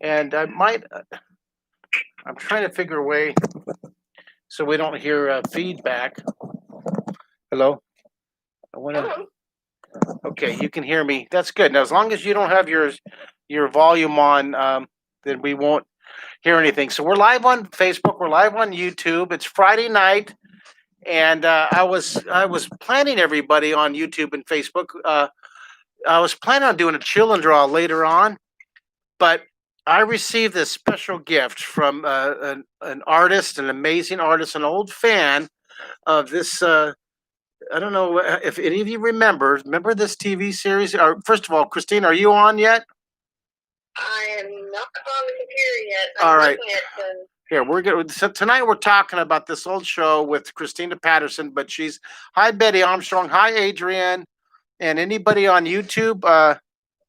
And I'm trying to figure a way so we don't hear feedback. Hello? I want to. Okay, you can hear me. That's good. Now, as long as you don't have your volume on, then we won't hear anything. So we're live on Facebook. We're live on YouTube. It's Friday night, and I was planning everybody on YouTube and Facebook. I was planning on doing a chill and draw later on, but I received this special gift from an artist, an amazing artist, an old fan of this. I don't know if any of you remember this TV series. First of all, Christina, are you on yet? I am not on the computer yet. All right. Here, we're good. So tonight we're talking about this old show with Christina Patterson, but hi Betty Armstrong, hi Adrian, and anybody on YouTube.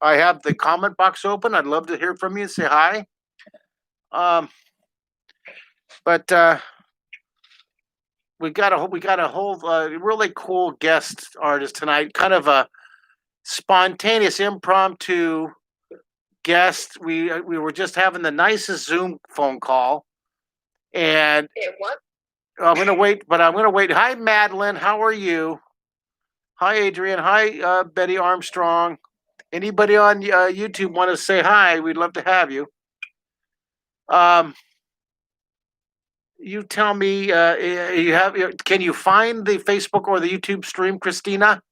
I have the comment box open. I'd love to hear from you. Say hi. But we got a whole really cool guest artist tonight. Kind of a spontaneous, impromptu guest. We were just having the nicest Zoom phone call, and what? I'm gonna wait. Hi, Madeline. How are you? Hi, Adrian. Hi, Betty Armstrong. Anybody on YouTube want to say hi? We'd love to have you. You tell me. Can you find the Facebook or the YouTube stream, Christina?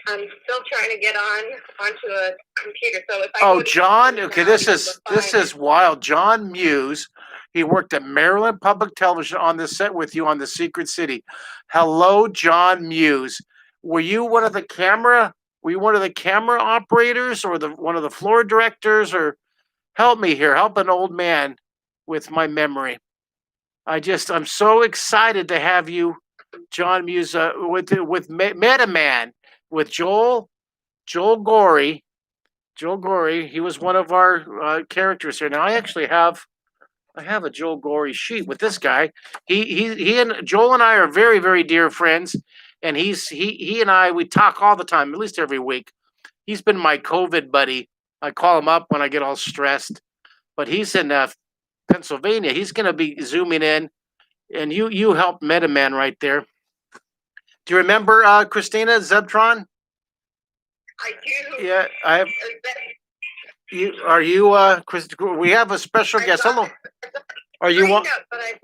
I'm still trying to get onto a computer. So if I John. Okay, this is wild. John Muse. He worked at Maryland Public Television on the set with you on The Secret City. Hello, John Muse. Were you one of the camera operators or one of the floor directors? Or help me here. Help an old man with my memory. I'm so excited to have you, John Muse, with Metaman, with Joel Gorey. Joel Gorey. He was one of our characters here. Now I actually have a Joel Gorey sheet with this guy. He and Joel and I are very, very dear friends, and he and I, we talk all the time, at least every week. He's been my COVID buddy. I call him up when I get all stressed, but he's in Pennsylvania. He's going to be zooming in, and you helped Metaman right there. Do you remember Christina Zebtron? I do. Yeah, I have. Are you Chris? We have a special guest. Hello. Are you on? But I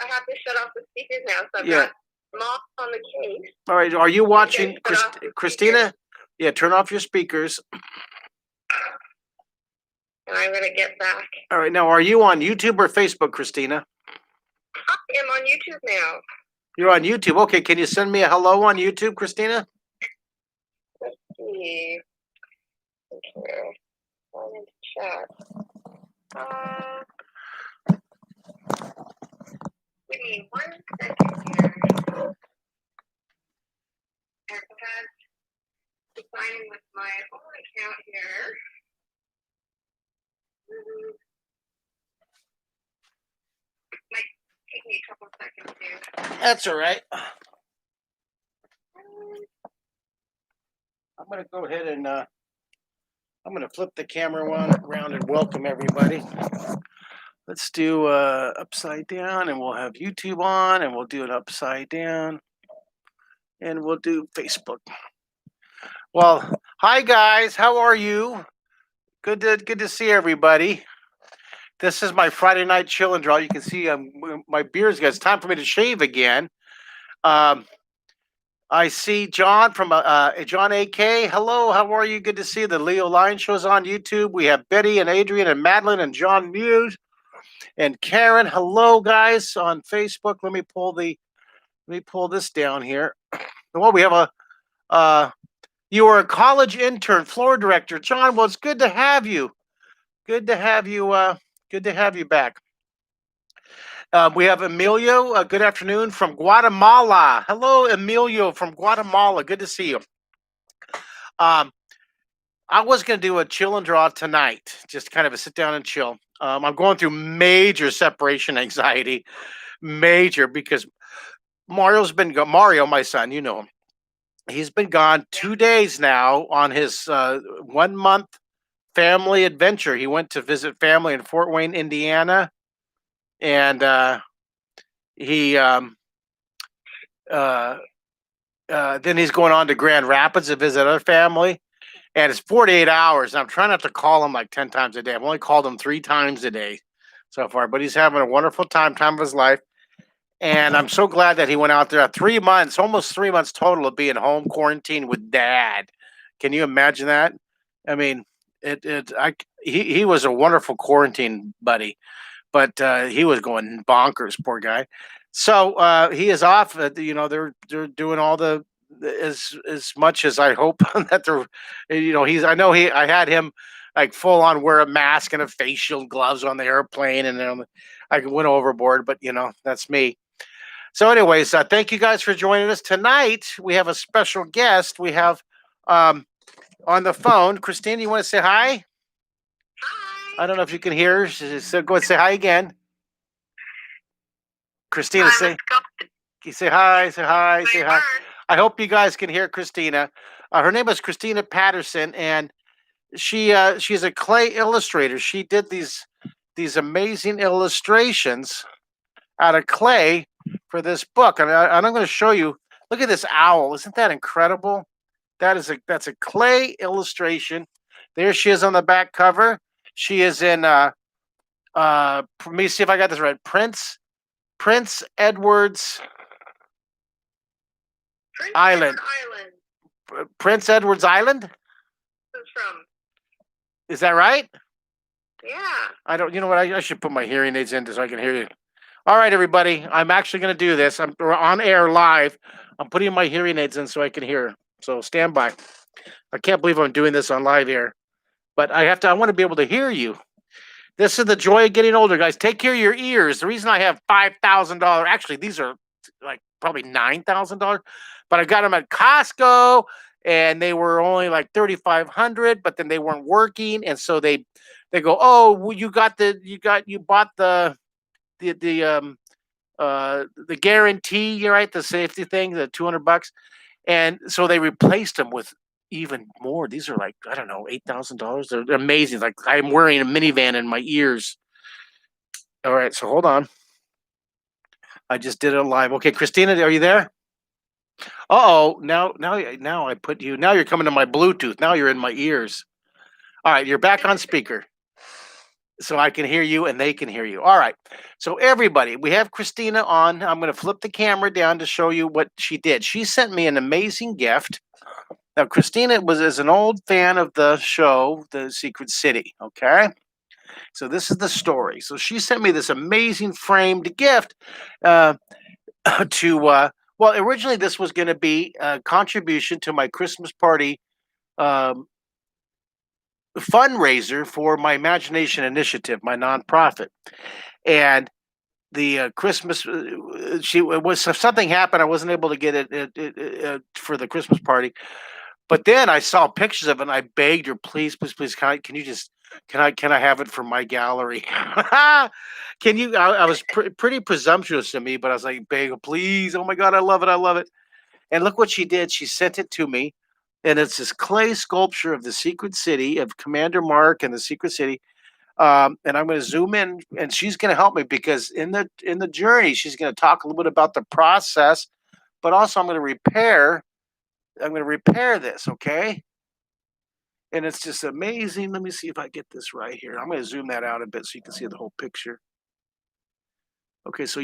have to shut off the speakers now. So I've got Mom on the case. All right. Are you watching, Christina? Yeah. Turn off your speakers. And I'm gonna get back. All right. Now, are you on YouTube or Facebook, Christina? I am on YouTube now. You're on YouTube. Okay. Can you send me a hello on YouTube, Christina? Let's see. Okay. Going into chat. Give me 1 second here. And I had to sign in with my own account here. Might take me a couple of seconds here. That's all right. I'm going to go ahead and I'm going to flip the camera around and welcome everybody. Let's do upside down, and we'll have YouTube on, and we'll do it upside down, and we'll do Facebook. Well, hi guys, how are you? Good to see everybody. This is my Friday night chill and draw. You can see my beard's got. It's time for me to shave again. I see John from John AK. Hello, how are you? Good to see you. The Leo Lion Show's on YouTube. We have Betty and Adrian and Madeline and John Muse and Karen. Hello, guys, on Facebook. Let me pull this down here. Well, we have you were a college intern, floor director, John. Well, it's good to have you. Good to have you. Good to have you back. We have Emilio. Good afternoon from Guatemala. Hello, Emilio from Guatemala. Good to see you. I was going to do a chill and draw tonight, just kind of a sit down and chill. I'm going through major separation anxiety, because Mario's been gone. Mario, my son, you know him. He's been gone 2 days now on his 1 month family adventure. He went to visit family in Fort Wayne, Indiana, and he uh, then he's going on to Grand Rapids to visit other family. And it's 48 hours. And I'm trying not to call him like 10 times a day. I've only called him 3 times a day so far, but he's having a wonderful time of his life. And I'm so glad that he went out there 3 months, almost 3 months total of being home quarantined with dad. Can you imagine that? I mean, he was a wonderful quarantine buddy, but he was going bonkers, poor guy. So he is off. They're doing all the as much as I hope that they're, he's. I know I had him like full on wear a mask and a face shield, gloves on the airplane, and then I went overboard. But that's me. So, anyways, thank you guys for joining us tonight. We have a special guest. We have on the phone, Christina. You want to say hi? Hi. I don't know if you can hear. So go and say hi again. Christina, say hi, say hi, say hi. I hope you guys can hear Christina. Her name is Christina Patterson, and she's a clay illustrator. She did these amazing illustrations out of clay for this book, and I'm going to show you. Look at this owl! Isn't that incredible? That's a clay illustration. There she is on the back cover. She is in let me see if I got this right. Prince Edward's Island. Prince Edward's Island? From. Is that right? Yeah. I don't. You know what? I should put my hearing aids in so I can hear you. All right, everybody. I'm actually going to do this. We're on air live. I'm putting my hearing aids in so I can hear. So stand by. I can't believe I'm doing this on live air, but I want to be able to hear you. This is the joy of getting older, guys. Take care of your ears. The reason I have $5,000, actually, these are like probably $9,000, but I got them at Costco, and they were only like $3,500, but then they weren't working, and so they go, oh, well, you bought the guarantee, you're right, the safety thing, the $200, and so they replaced them with even more. These are like, I don't know, $8,000. They're amazing. Like I'm wearing a minivan in my ears. All right, so hold on. I just did it live. Okay, Christina, are you there? Now I put you. Now you're coming to my Bluetooth. Now you're in my ears. All right, you're back on speaker, so I can hear you and they can hear you. All right. So everybody, we have Christina on. I'm going to flip the camera down to show you what she did. She sent me an amazing gift. Now, Christina is an old fan of the show, The Secret City. Okay. So this is the story. So she sent me this amazing framed gift well, originally this was going to be a contribution to my Christmas party fundraiser for my Imagination Initiative, my nonprofit. And the Christmas, something happened. I wasn't able to get it for the Christmas party. But then I saw pictures of it and I begged her, please, can I have it for my gallery? Can you? I was pretty presumptuous of me, but I was like, beg, please. Oh my God, I love it. And look what she did. She sent it to me. And it's this clay sculpture of the Secret City, of Commander Mark and the Secret City. And I'm going to zoom in, and she's going to help me because in the journey, she's going to talk a little bit about the process, but also I'm going to repair this, okay? And it's just amazing. Let me see if I get this right here. I'm going to zoom that out a bit so you can see the whole picture. Okay, so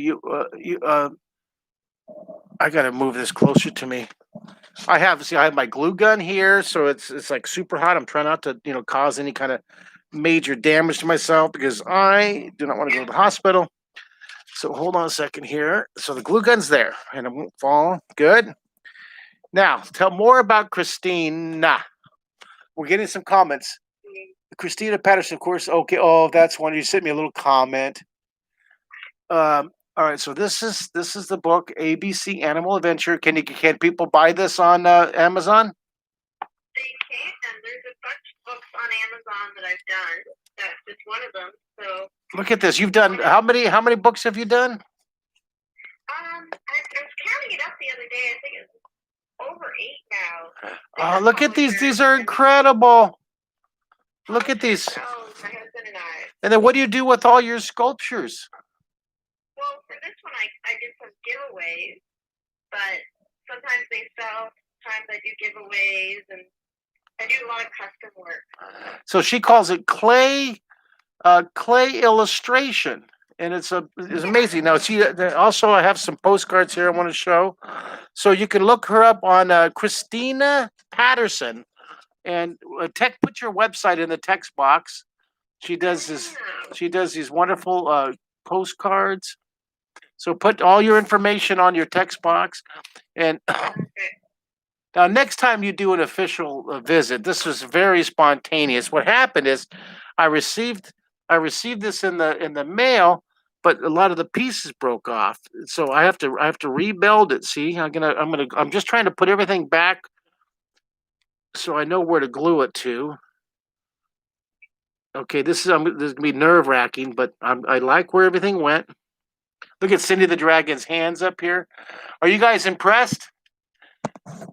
I got to move this closer to me. I have my glue gun here, so it's like super hot. I'm trying not to cause any kind of major damage to myself because I do not want to go to the hospital. So hold on a second here. So the glue gun's there, and it won't fall. Good. Now, tell more about Christina. We're getting some comments. Christina Patterson, of course. Okay. Oh, that's one. You sent me a little comment. All right. So this is the book ABC Animal Adventure. Can people buy this on Amazon? They can, and there's a bunch of books on Amazon that I've done. That's just one of them. So look at this. You've done how many books have you done? I was counting it up the other day. I think it's over 8 now. Oh, look at these. These are incredible. Look at these. Oh, my husband and I. And then what do you do with all your sculptures? Well, for this one, I did some giveaways, but sometimes they sell. Sometimes I do giveaways, and I do a lot of custom work. So she calls it clay illustration, and it's amazing. Now, see, also I have some postcards here I want to show, so you can look her up on Christina Patterson, and put your website in the text box. She does these wonderful postcards. So put all your information on your text box, and now next time you do an official visit, this was very spontaneous. What happened is, I received this in the mail, but a lot of the pieces broke off. So I have to rebuild it. See, I'm just trying to put everything back so I know where to glue it to. Okay, this is gonna be nerve wracking, but I like where everything went. Look at Cindy the Dragon's hands up here. Are you guys impressed?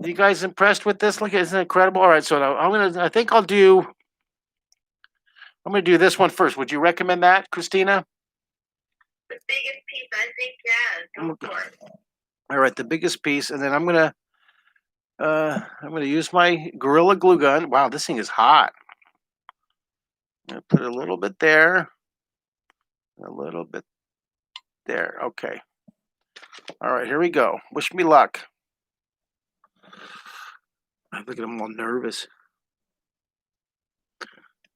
You guys impressed with this? Look, isn't it incredible? All right, so now I'm gonna do this one first. Would you recommend that, Christina? The biggest piece, I think, yeah. Go for it. All right, the biggest piece, and then I'm gonna use my Gorilla Glue gun. Wow, this thing is hot. I'm gonna put a little bit there, a little bit there. Okay. All right, here we go. Wish me luck. Look at him all nervous.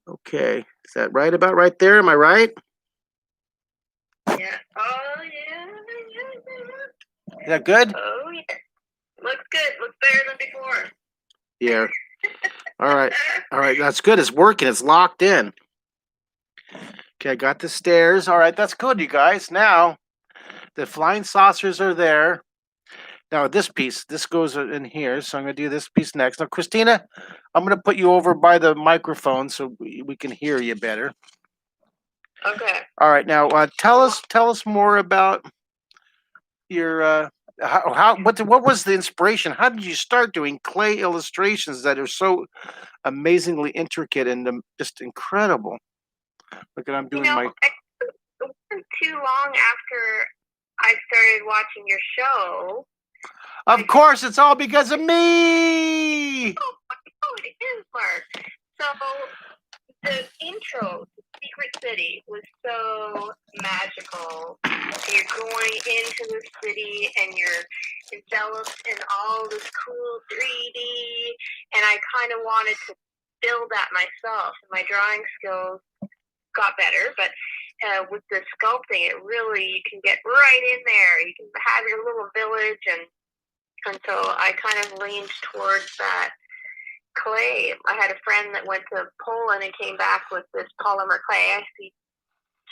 Okay, is that about right there? Am I right? Yeah. Oh, yeah. Is that good? Oh, yeah. Looks good. Looks better than before. Yeah. All right. All right, that's good. It's working. It's locked in. Okay, I got the stairs. All right, that's good, you guys. Now, the flying saucers are there. Now, this goes in here, so I'm going to do this piece next. Now, Christina, I'm going to put you over by the microphone so we can hear you better. Okay. All right, now tell us more about your what was the inspiration? How did you start doing clay illustrations that are so amazingly intricate and just incredible? Look at I'm doing my. It wasn't too long after I started watching your show. Of course, it's all because of me. Oh, it is, Mark. So the intro to Secret City was so magical. You're going into the city and you're enveloped in all this cool 3D, and I kind of wanted to build that myself. My drawing skills got better, but with the sculpting, it really, you can get right in there. You can have your little village, and so I kind of leaned towards that clay. I had a friend that went to Poland and came back with this polymer clay. I see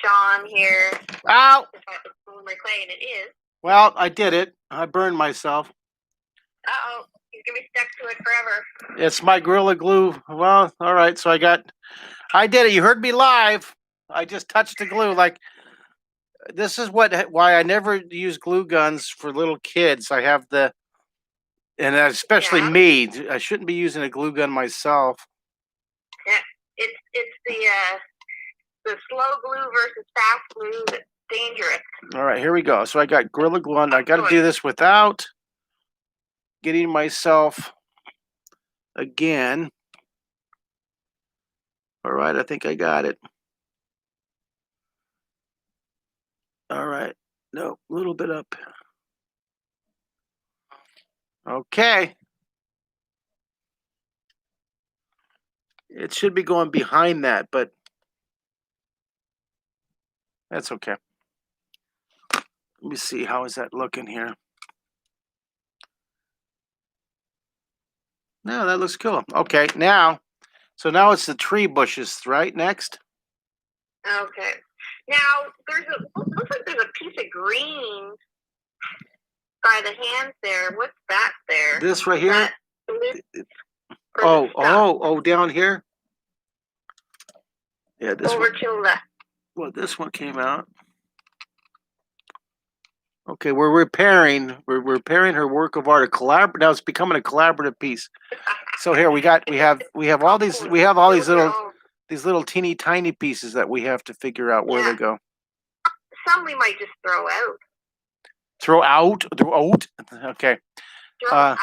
John here. Ow! It's polymer clay, and it is. Well, I did it. I burned myself. Uh-oh. He's going to be stuck to it forever. It's my Gorilla Glue. Well, all right. So I did it. You heard me live. I just touched the glue. Like, this is why I never use glue guns for little kids. I have and especially me. I shouldn't be using a glue gun myself. Yeah, it's the slow glue versus fast glue that's dangerous. All right, here we go. So I got Gorilla Glue on. I got to do this without getting myself again. All right, I think I got it. All right. No, a little bit up. Okay. It should be going behind that, but that's okay. Let me see. How is that looking here? No, that looks cool. Okay, now it's the tree bushes, right? Next. Okay. Now looks like there's a piece of green by the hands there. What's that there? This right here. Oh, down here. Yeah, this over to the. Well, this one came out. Okay, we're repairing her work of art. Now it's becoming a collaborative piece. So here we have all these little these little teeny tiny pieces that we have to figure out where Yeah. they go. Some we might just throw out. Throw out. Okay. Throw out,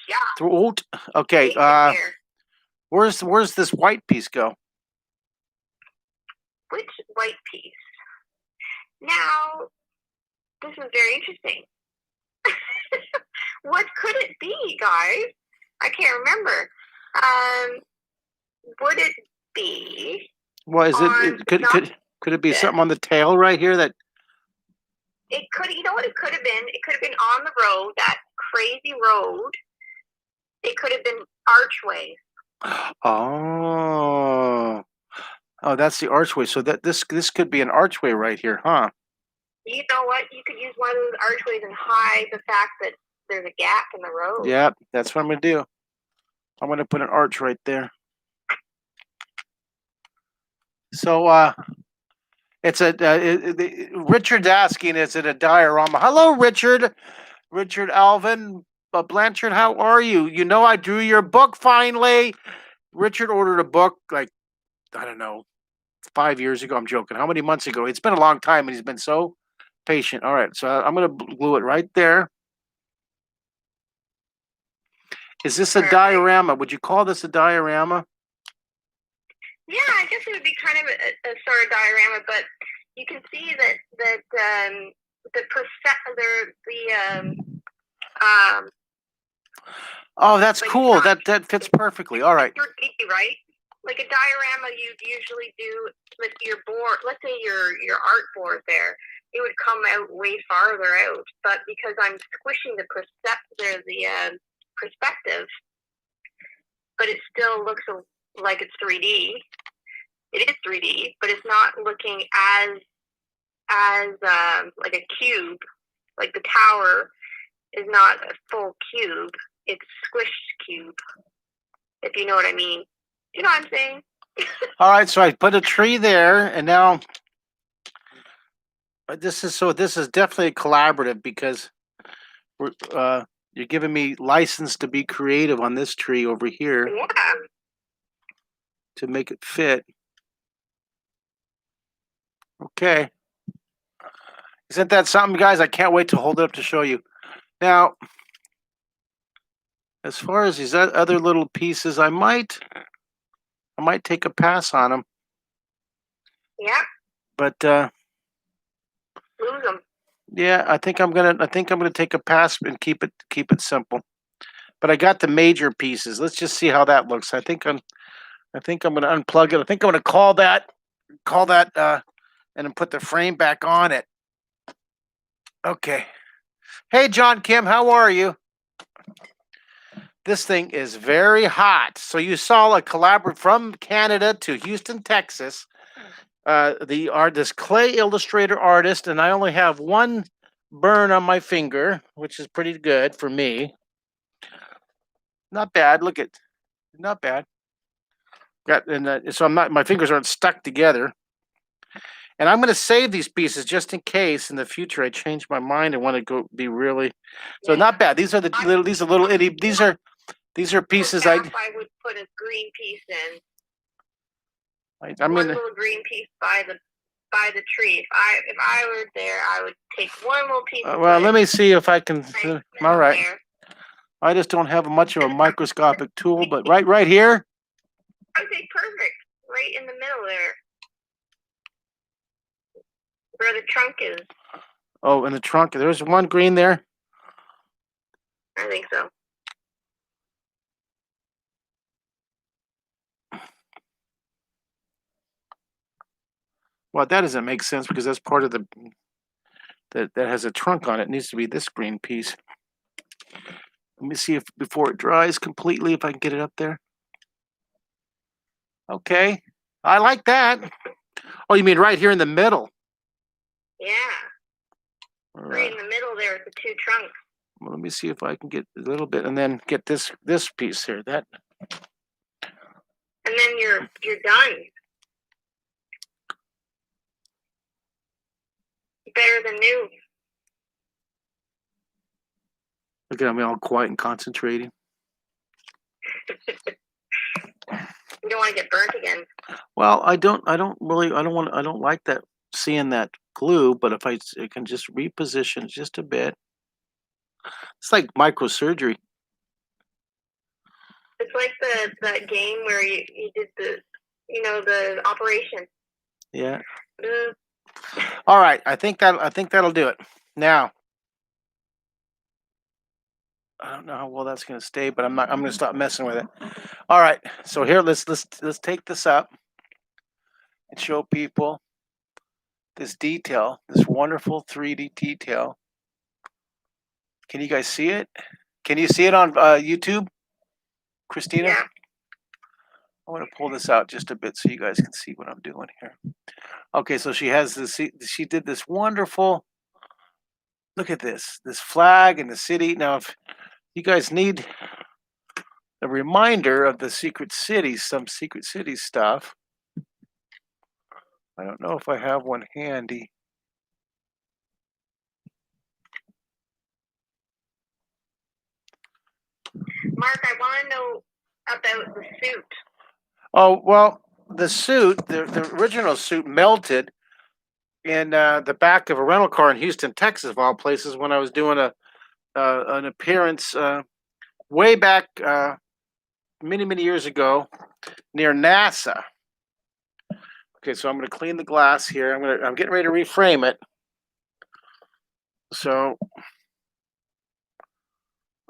yeah. Throw out. Okay. Leave it there. Where's this white piece go? Which white piece? Now, this is very interesting. What could it be, guys? I can't remember. Would it be? Well, is it could it be something on the tail right here that? It could. You know what it could have been? It could have been on the road, that crazy road. It could have been archway. Oh, that's the archway. So this could be an archway right here, huh? You know what? You could use one of those archways and hide the fact that there's a gap in the road. Yeah, that's what I'm gonna do. I'm gonna put an arch right there. So it's Richard's asking, is it a diorama? Hello, Richard. Richard Alvin Blanchard, how are you? You know I drew your book finally. Richard ordered a book like, I don't know, 5 years ago. I'm joking. How many months ago? It's been a long time, and he's been so patient. All right, so I'm going to glue it right there. Is this a diorama? Would you call this a diorama? Yeah, I guess it would be kind of a sort of diorama, but you can see that Oh, that's cool. That fits perfectly. All right. 3D, right? Like a diorama, you'd usually do with your board. Let's say your art board there, it would come out way farther out. But because I'm squishing the perspective, but it still looks like it's 3D. It is 3D, but it's not looking as like a cube. Like the tower is not a full cube. It's squished cube. If you know what I mean. You know what I'm saying? All right, so I put a tree there, and now this is definitely collaborative because you're giving me license to be creative on this tree over here. Yeah. To make it fit. Okay. Isn't that something, guys? I can't wait to hold it up to show you. Now, as far as these other little pieces, I might take a pass on them. Yeah. But lose them. Yeah, I think I'm gonna take a pass and keep it simple. But I got the major pieces. Let's just see how that looks. I think I'm gonna unplug it. I think I'm gonna call that and then put the frame back on it. Okay. Hey, John Kim, how are you? This thing is very hot. So you saw a collab from Canada to Houston, Texas. This clay illustrator artist, and I only have one burn on my finger, which is pretty good for me. Not bad. Look at, not bad. So my fingers aren't stuck together. And I'm going to save these pieces just in case in the future I change my mind and want to go be really. So not bad. These are little itty. These are pieces I would put a green piece in. I mean, one little green piece by the tree. If I were there, I would take one little piece. Well, let me see if I can. All right. There. I just don't have much of a microscopic tool, but right here. I would say perfect. Right in the middle there. Where the trunk is. Oh, in the trunk. There's one green there. I think so. Well, that doesn't make sense because that's part of that has a trunk on it. It needs to be this green piece. Let me see if before it dries completely, if I can get it up there. Okay, I like that. Oh, you mean right here in the middle? Yeah. Right in the middle there with the two trunks. Well, let me see if I can get a little bit, and then get this piece here. That. And then you're done. Better than new. Look at me all quiet and concentrating. You don't want to get burnt again. Well, I don't like that, seeing that glue, but if I can just reposition just a bit. It's like microsurgery. It's like that game where you did the operation. Yeah. All right. I think that'll do it. Now, I don't know how well that's going to stay, but I'm going to stop messing with it. All right. So here, let's take this up and show people this detail, this wonderful 3D detail. Can you guys see it? Can you see it on YouTube, Christina? Yeah. I want to pull this out just a bit so you guys can see what I'm doing here. Okay, so she has this. She did this wonderful. Look at this flag in the city. Now, if you guys need a reminder of the secret cities, some secret city stuff, I don't know if I have one handy. Mark, I want to know about the suit. Oh, well, the suit, the original suit melted in the back of a rental car in Houston, Texas, of all places, when I was doing an appearance way back many years ago near NASA. Okay, so I'm going to clean the glass here. I'm getting ready to reframe it. So,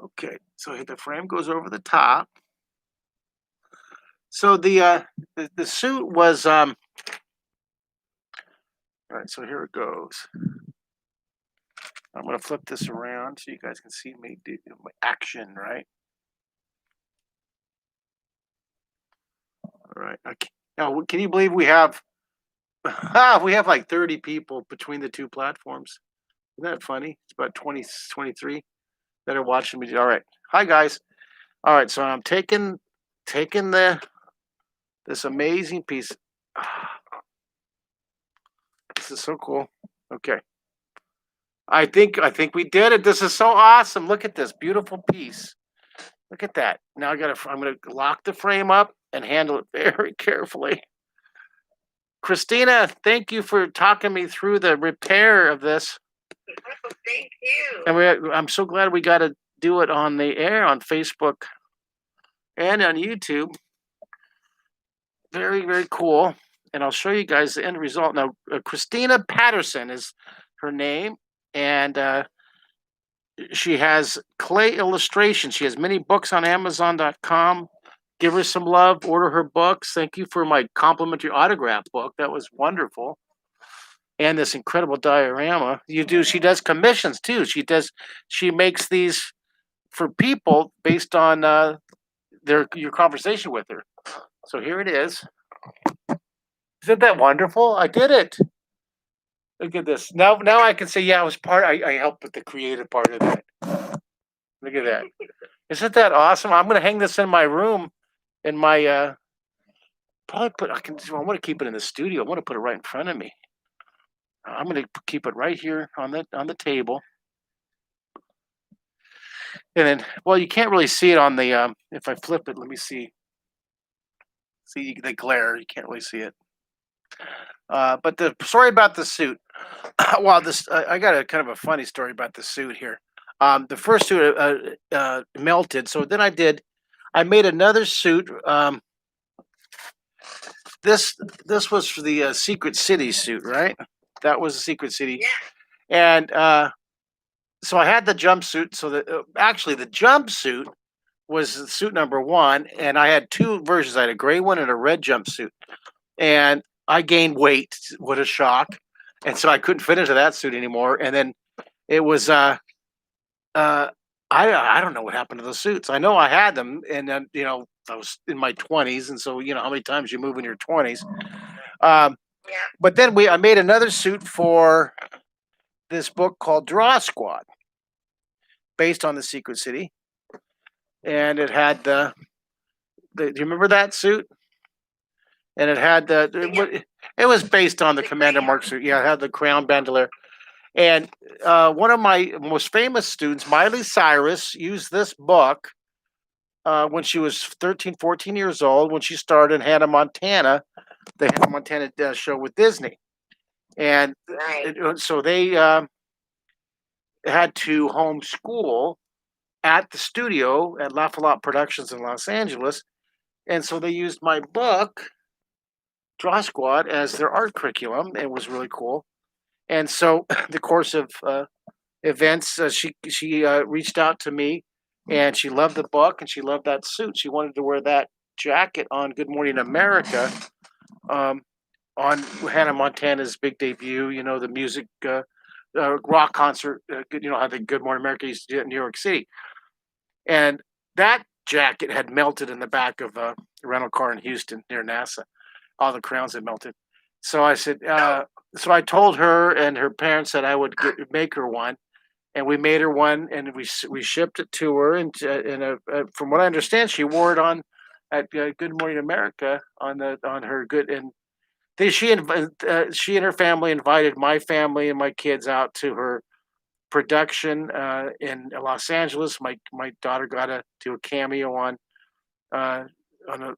okay, so the frame goes over the top. So the suit was all right. So here it goes. I'm going to flip this around so you guys can see me do my action, right? All right. Now, can you believe we have we have like 30 people between the two platforms? Isn't that funny? It's about 23 that are watching me. All right. Hi guys. All right. So I'm taking this amazing piece. This is so cool. Okay. I think we did it. This is so awesome. Look at this beautiful piece. Look at that. Now I'm gonna lock the frame up and handle it very carefully. Christina, thank you for talking me through the repair of this. Oh, thank you. And I'm so glad we got to do it on the air on Facebook and on YouTube. Very cool. And I'll show you guys the end result. Now, Christina Patterson is her name, and she has clay illustrations. She has many books on Amazon.com. Give her some love. Order her books. Thank you for my complimentary autograph book. That was wonderful. And this incredible diorama. She does commissions too. She makes these for people based on your conversation with her. So here it is. Isn't that wonderful? I did it. Look at this. Now I can say, yeah, I was I helped with the creative part of that. Look at that. Isn't that awesome? I'm gonna hang this in my room in my I want to keep it in the studio. I want to put it right in front of me. I'm going to keep it right here on the table. And then, well, you can't really see it on the if I flip it, let me see. See the glare, you can't really see it. But the story about the suit. Well, I got a kind of a funny story about the suit here. The first suit melted, so then I made another suit. This was for the Secret City suit, right? That was a Secret City. Yeah. And so I had the jumpsuit. So actually the jumpsuit was suit number one, and I had two versions. I had a gray one and a red jumpsuit, and I gained weight. What a shock! And so I couldn't fit into that suit anymore. And then it was I don't know what happened to those suits. I know I had them, and then I was in my 20s, and so how many times you move in your 20s. Yeah. But then I made another suit for this book called Draw Squad, based on the Secret City, and it had do you remember that suit? And it had it was based on the Commander Mark suit. Yeah, it had the crown bandolier. And one of my most famous students, Miley Cyrus, used this book when she was 13, 14 years old, when she started in Hannah Montana, the Hannah Montana show with Disney. And Right. so they had to homeschool at the studio at Lafayette Productions in Los Angeles. And so they used my book, Draw Squad, as their art curriculum. It was really cool. And so the course of events, she reached out to me, and she loved the book and she loved that suit. She wanted to wear that jacket on Good Morning America, um, on Hannah Montana's big debut. You know, the music rock concert. You know how the Good Morning America used to do it in New York City, and that jacket had melted in the back of a rental car in Houston near NASA. All the crowns had melted. So I said, so I told her and her parents that I would make her one, and we made her one, and we shipped it to her. And from what I understand, she wore it on at Good Morning America on her good. And she and her family invited my family and my kids out to her production in Los Angeles. My daughter got to do a cameo uh,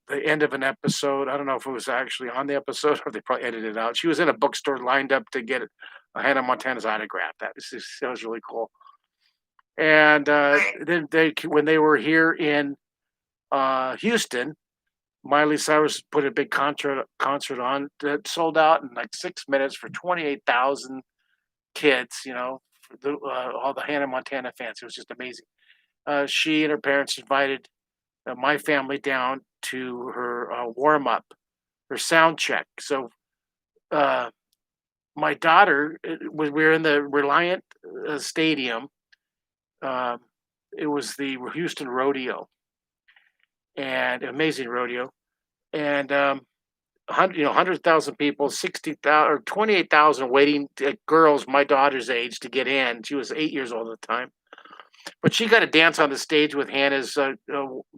the end of an episode. I don't know if it was actually on the episode or they probably edited it out. She was in a bookstore lined up to get Hannah Montana's autograph. That was really cool. And then when they were here in Houston, Miley Cyrus put a big concert on that sold out in like 6 minutes for 28,000 kids. You know, all the Hannah Montana fans. It was just amazing. She and her parents invited my family down to her warm up, her sound check. So my daughter, we were in the Reliant Stadium. Um, it was the Houston Rodeo, and amazing rodeo, and 100,000 people, 60,000 or 28,000 waiting girls my daughter's age to get in. She was 8 years old at the time, but she got to dance on the stage with Hannah's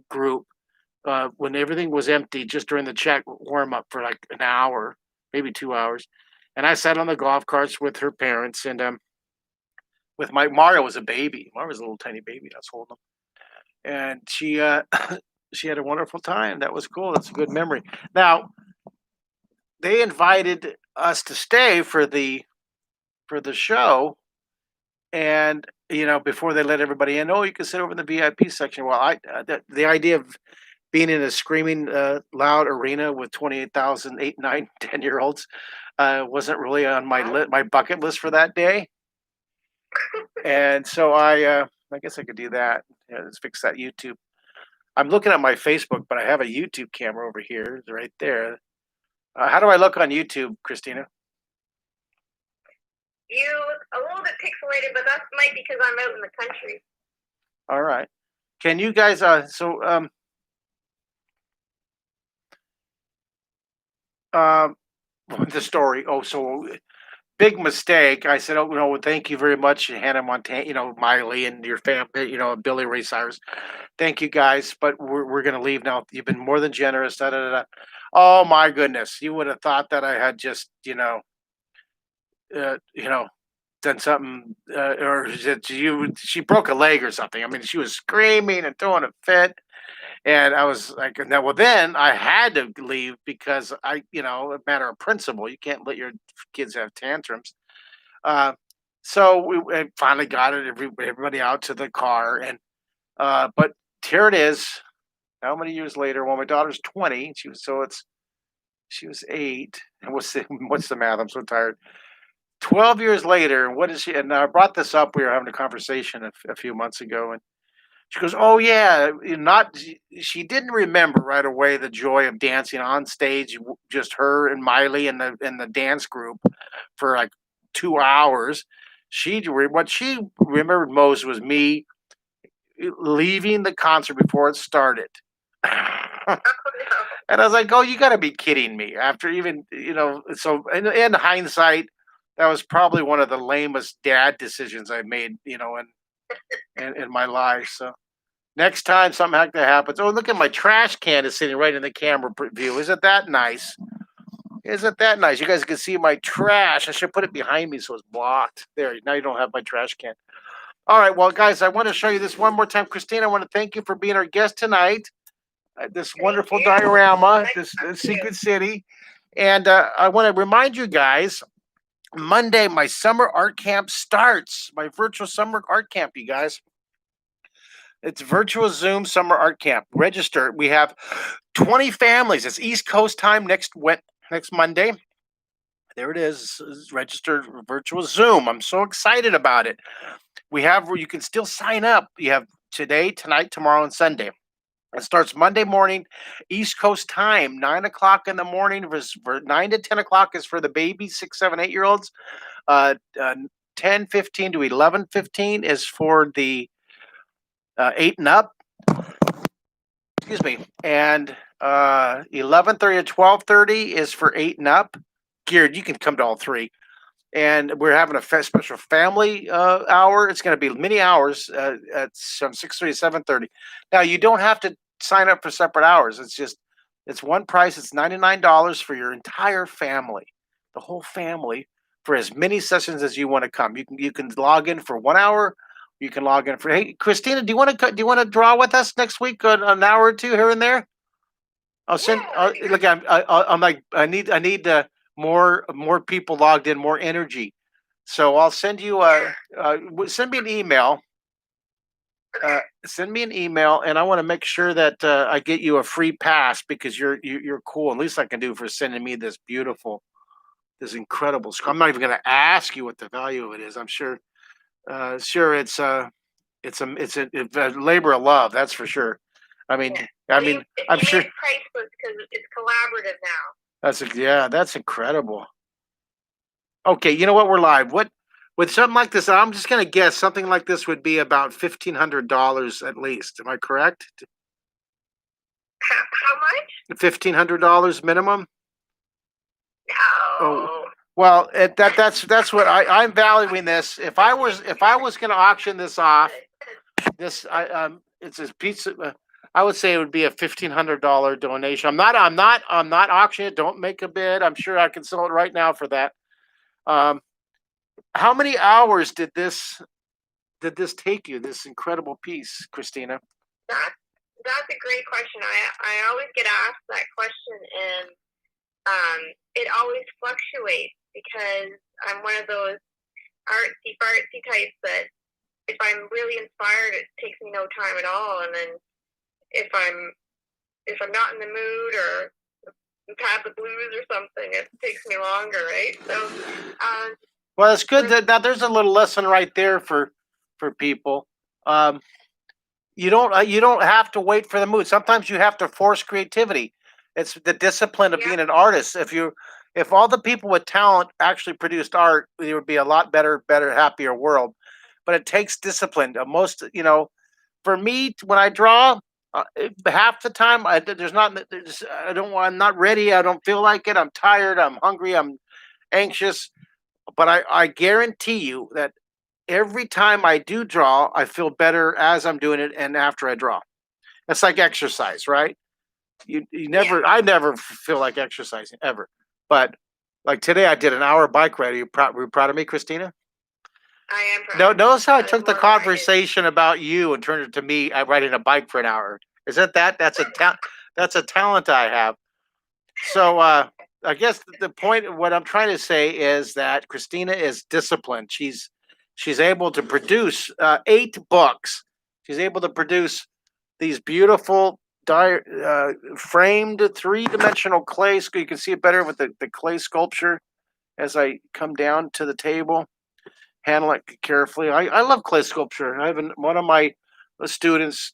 group when everything was empty, just during the check warm up for like an hour, maybe 2 hours. And I sat on the golf carts with her parents, and with Mario was a baby. Mario was a little tiny baby. I was holding him, and she she had a wonderful time. That was cool. That's a good memory. Now they invited us to stay for the show, and before they let everybody in, oh, you can sit over in the VIP section. Well, the idea of being in a screaming loud arena with 28,000 8, 9, 10 year olds wasn't really on my bucket list for that day. And so I guess I could do that. Let's fix that YouTube. I'm looking at my Facebook, but I have a YouTube camera over here. It's right there. How do I look on YouTube, Christina? You look a little bit pixelated, but that might be because I'm out in the country. All right. Can you guys? The story. Oh, so big mistake. I said, oh no, thank you very much, Hannah Montana, Miley and your family, Billy Ray Cyrus. Thank you guys, but we're gonna leave now. You've been more than generous. Da, da, da, da. Oh my goodness, you would have thought that I had just done something, or she broke a leg or something. I mean, she was screaming and throwing a fit. And I was like, no, well, then I had to leave because a matter of principle, you can't let your kids have tantrums. Uh, so we finally got everybody out to the car, and but here it is. How many years later? Well, my daughter's 20. She was 8. And what's the math? I'm so tired. 12 years later, and what is she? And I brought this up. We were having a conversation a few months ago, and she goes, "Oh yeah, not." She didn't remember right away the joy of dancing on stage, just her and Miley and the dance group for like 2 hours. What she remembered most was me leaving the concert before it started. And I was like, "Oh, you got to be kidding me!" After even so in hindsight, that was probably one of the lamest dad decisions I made, in my life. So. Next time something like that happens, oh, look at my trash can is sitting right in the camera view. Isn't that nice? Isn't that nice? You guys can see my trash. I should put it behind me so it's blocked. There, now you don't have my trash can. All right, well, guys, I want to show you this one more time. Christina, I want to thank you for being our guest tonight. This Thank wonderful you. diorama, Nice this to talk to Secret City. And I want to remind you guys, Monday, my summer art camp starts. My virtual summer art camp, you guys. It's virtual Zoom summer art camp. Register. We have 20 families. It's East Coast time next Monday. There it is. It's registered virtual Zoom. I'm so excited about it. We have where you can still sign up. You have today, tonight, tomorrow, and Sunday. It starts Monday morning, East Coast time, 9 o'clock in the morning. For 9 to 10 o'clock is for the babies, 6, 7, 8 year olds. Uh, uh, 10:15 to 11:15 is for the 8 and up. Excuse me. And 11:30 to 12:30 is for 8 and up. Geared, you can come to all three. And we're having a special family hour. It's going to be many hours at from 6:30 to 7:30. Now you don't have to sign up for separate hours. It's one price. It's $99 for your entire family, the whole family, for as many sessions as you want to come. You can log in for 1 hour. You can log in for. Hey, Christina, do you want to draw with us next week an hour or two here and there? I'll send. Look, I'm like I need more people logged in, more energy. So I'll send you send me an email. Send me an email, and I want to make sure that I get you a free pass because you're cool. At least I can do for sending me this incredible score. I'm not even going to ask you what the value of it is. I'm sure. Sure, it's a labor of love. That's for sure. I mean, Yeah. I mean, I'm sure. It's priceless because it's collaborative now. That's incredible. Okay, you know what? We're live. What with something like this? I'm just gonna guess something like this would be about $1,500 at least. Am I correct? How much? $1,500 minimum. No. Oh, well, that's what I'm valuing this. If I was gonna auction this off, it's a pizza. I would say it would be a $1,500 donation. I'm not auctioning it. Don't make a bid. I'm sure I can sell it right now for that. Um, how many hours did this take you? This incredible piece, Christina. That's a great question. I always get asked that question, and it always fluctuates because I'm one of those artsy fartsy types that if I'm really inspired, it takes me no time at all, and then if I'm not in the mood or have the blues or something, it takes me longer, right? So, well, it's good that there's a little lesson right there for people. Um, you don't have to wait for the mood. Sometimes you have to force creativity. It's the discipline of being an artist. If all the people with talent actually produced art, there would be a lot better, happier world. But it takes discipline. For me, when I draw, half the time I don't want. I'm not ready. I don't feel like it. I'm tired. I'm hungry. I'm anxious. But I guarantee you that every time I do draw, I feel better as I'm doing it and after I draw. It's like exercise, right? I never feel like exercising ever. But like today, I did an hour bike ride. Are you proud of me, Christina? I am proud. No, notice how I took the conversation about you and turned it to me riding a bike for an hour. Is that's a talent I have. So I guess the point of what I'm trying to say is that Christina is disciplined. She's able to produce 8 books. She's able to produce these beautiful framed 3-dimensional clay. You can see it better with the clay sculpture as I come down to the table. Handle it carefully. I love clay sculpture. One of my students,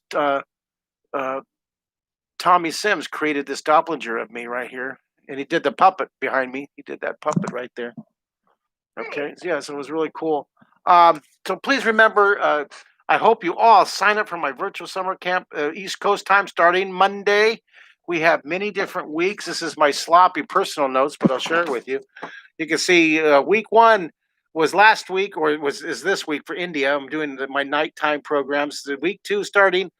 Tommy Sims, created this Doppelganger of me right here, and he did the puppet behind me. He did that puppet right there. Okay, so it was really cool. So please remember, I hope you all sign up for my virtual summer camp, East Coast time, starting Monday. We have many different weeks. This is my sloppy personal notes, but I'll share it with you. You can see week 1 was last week, or is this week for India. I'm doing my nighttime programs. Week 2 starting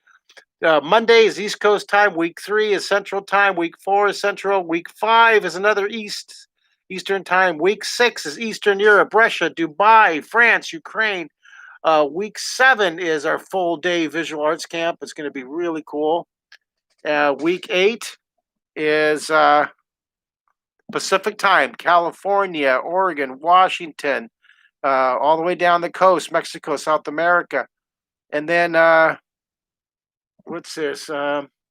Monday is East Coast time. Week 3 is Central time. Week 4 is Central. Week 5 is another Eastern time. Week 6 is Eastern Europe, Russia, Dubai, France, Ukraine. Week 7 is our full day visual arts camp. It's going to be really cool. Week 8 is Pacific time, California, Oregon, Washington, all the way down the coast, Mexico, South America. And then what's this?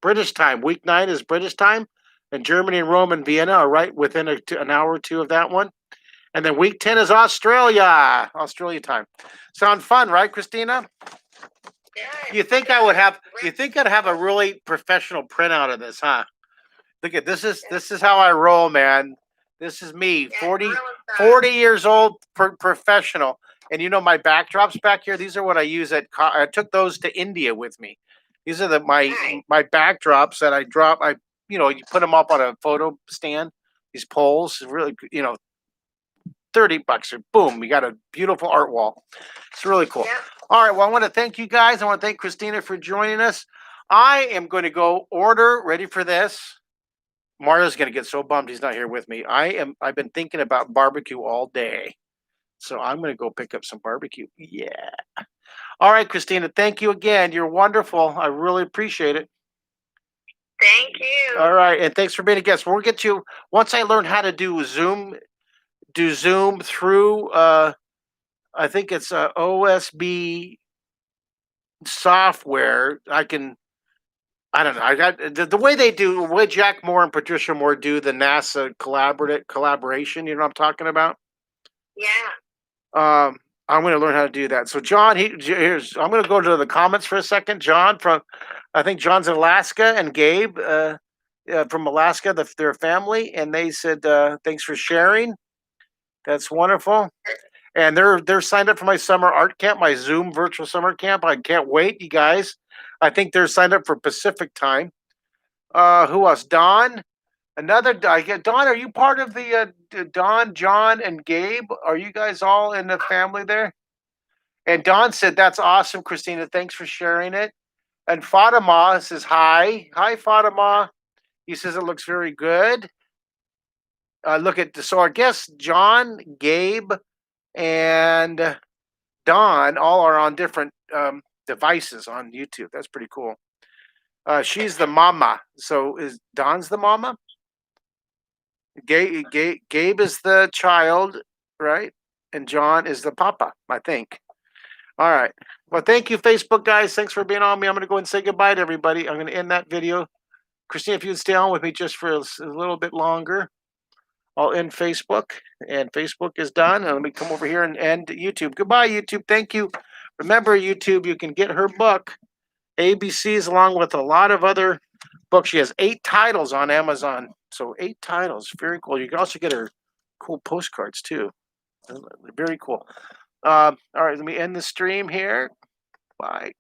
British time. Week 9 is British time. And Germany and Rome and Vienna are right within an hour or two of that one. And then week 10 is Australia time. Sound fun, right, Christina? Yeah. You think I'd have a really professional printout of this, huh? Look at this is how I roll, man. This is me, 40 years old, professional. And you know my backdrops back here. These are what I use I took those to India with me. These are my backdrops that I drop. You put them up on a photo stand. These poles, really, $30 or boom, you got a beautiful art wall. It's really cool. Yeah. All right, well, I want to thank you guys. I want to thank Christina for joining us. I am going to go order. Ready for this? Mario's going to get so bummed he's not here with me. I've been thinking about barbecue all day. So I'm going to go pick up some barbecue. Yeah. All right, Christina, thank you again. You're wonderful. I really appreciate it. Thank you. All right, and thanks for being a guest. We'll get you once I learn how to do Zoom through I think it's OSB software. I don't know. I got the way the way Jack Moore and Patricia Moore do the NASA collaboration. You know what I'm talking about? Yeah. I'm going to learn how to do that. So John, I'm going to go to the comments for a second. John I think John's in Alaska, and Gabe from Alaska, their family, and they said thanks for sharing. That's wonderful. And they're signed up for my summer art camp, my Zoom virtual summer camp. I can't wait, you guys. I think they're signed up for Pacific time. Who else? Don. Don, are you part of the Don, John, and Gabe? Are you guys all in the family there? And Don said, that's awesome, Christina. Thanks for sharing it. And Fatima says, hi. Hi, Fatima. He says, it looks very good. So I guess John, Gabe, and Don all are on different devices on YouTube. That's pretty cool. She's the mama. So is Don's the mama? Gabe is the child, right? And John is the papa, I think. All right. Well, thank you, Facebook guys. Thanks for being on me. I'm going to go and say goodbye to everybody. I'm going to end that video. Christina, if you would stay on with me just for a little bit longer, I'll end Facebook. And Facebook is done. And let me come over here and end YouTube. Goodbye, YouTube. Thank you. Remember, YouTube, you can get her book, ABCs, along with a lot of other books. She has 8 titles on Amazon. So 8 titles. Very cool. You can also get her cool postcards, too. Very cool. All right, let me end the stream here. Bye.